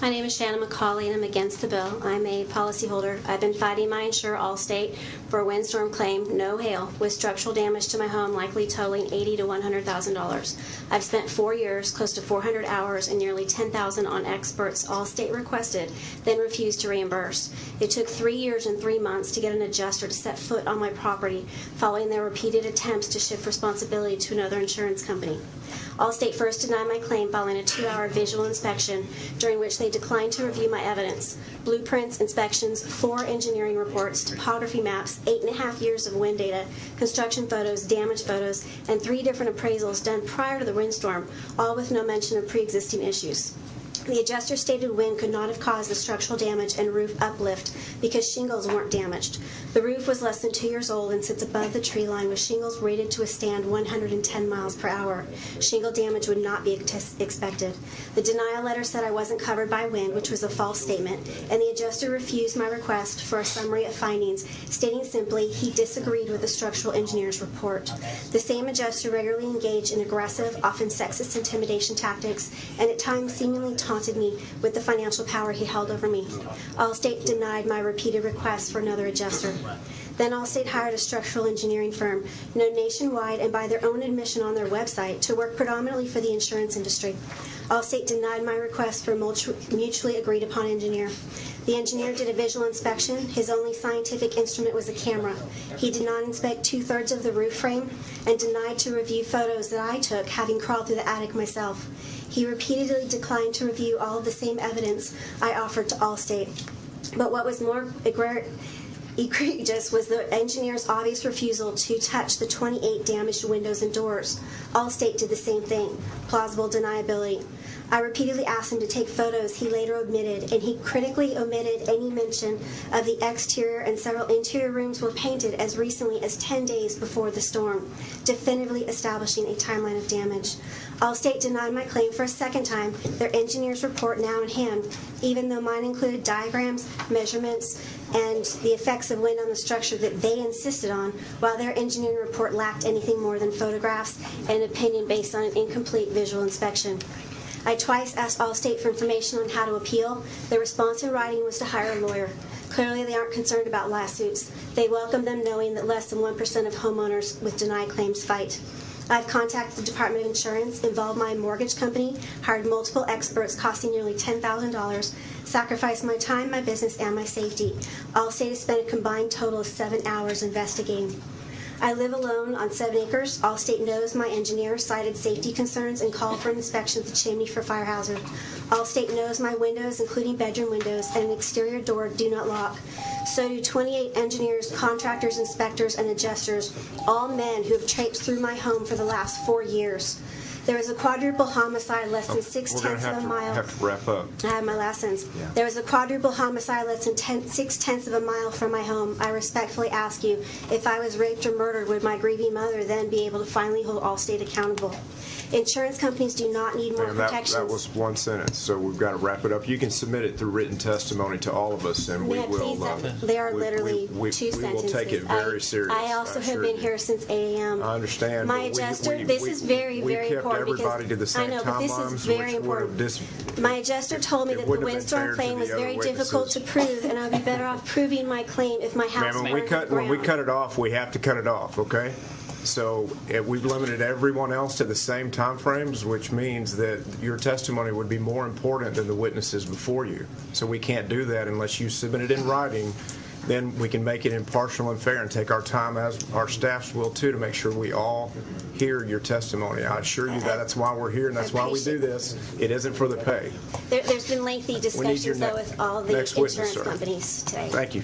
My name is Shannon McCauley, and I'm against the bill. I'm a policyholder. I've been fighting my insurer, Allstate, for a windstorm claim, no hail, with structural damage to my home likely totaling $80,000 to $100,000. I've spent 4 years, close to 400 hours, and nearly $10,000 on experts Allstate requested, then refused to reimburse. It took 3 years and 3 months to get an adjuster to set foot on my property, following their repeated attempts to shift responsibility to another insurance company. Allstate first denied my claim following a 2-hour visual inspection, during which they declined to review my evidence. Blueprints, inspections, 4 engineering reports, topography maps, 8.5 years of wind data, construction photos, damage photos, and 3 different appraisals done prior to the windstorm, all with no mention of pre-existing issues. The adjuster stated wind could not have caused the structural damage and roof uplift because shingles weren't damaged. The roof was less than 2 years old and sits above the tree line with shingles rated to withstand 110 miles per hour. Shingle damage would not be expected. The denial letter said I wasn't covered by wind, which was a false statement, and the adjuster refused my request for a summary of findings, stating simply he disagreed with the structural engineer's report. The same adjuster regularly engaged in aggressive, often sexist intimidation tactics, and at times seemingly taunted me with the financial power he held over me. Allstate denied my repeated requests for another adjuster. Then Allstate hired a structural engineering firm, known nationwide and by their own admission on their website, to work predominantly for the insurance industry. Allstate denied my request for a mutually agreed upon engineer. The engineer did a visual inspection. His only scientific instrument was a camera. He did not inspect 2/3 of the roof frame and denied to review photos that I took, having crawled through the attic myself. He repeatedly declined to review all of the same evidence I offered to Allstate. But what was more egregious was the engineer's obvious refusal to touch the 28 damaged windows and doors. Allstate did the same thing. Plausible deniability. I repeatedly asked him to take photos he later omitted, and he critically omitted any mention of the exterior, and several interior rooms were painted as recently as 10 days before the storm, definitively establishing a timeline of damage. Allstate denied my claim for a second time, their engineer's report now in hand, even though mine included diagrams, measurements, and the effects of wind on the structure that they insisted on, while their engineering report lacked anything more than photographs and an opinion based on an incomplete visual inspection. I twice asked Allstate for information on how to appeal. Their response in writing was to hire a lawyer. Clearly, they aren't concerned about lawsuits. They welcome them knowing that less than 1% of homeowners with denied claims fight. I've contacted the Department of Insurance, involved my mortgage company, hired multiple experts costing nearly $10,000, sacrificed my time, my business, and my safety. Allstate has spent a combined total of 7 hours investigating. I live alone on 7 acres. Allstate knows my engineer cited safety concerns and called for an inspection of the chimney for fire hazard. Allstate knows my windows, including bedroom windows, and an exterior door do not lock. So do 28 engineers, contractors, inspectors, and adjusters, all men who have traipsed through my home for the last 4 years. There was a quadruple homicide less than 6/10 of a mile. We're going to have to wrap up. I have my last sentence. Yeah. There was a quadruple homicide less than 6/10 of a mile from my home. I respectfully ask you, if I was raped or murdered, would my grieving mother then be able to finally hold Allstate accountable? Insurance companies do not need more protections. That was one sentence, so we've got to wrap it up. You can submit it through written testimony to all of us, and we will. They are literally 2 sentences. We will take it very serious. I also have been here since 8 a.m. I understand. My adjuster, this is very, very important. We kept everybody to the same I know, but this is very important. My adjuster told me that the windstorm claim was very difficult to prove, and I'd be better off proving my claim if my house burned to the ground. When we cut it off, we have to cut it off, okay? So we've limited everyone else to the same time frames, which means that your testimony would be more important than the witnesses before you. So we can't do that unless you submit it in writing. Then we can make it impartial and fair and take our time, as our staffs will too, to make sure we all hear your testimony. I assure you that that's why we're here and that's why we do this. It isn't for the pay. There's been lengthy discussions, though, with all the insurance companies today. Thank you.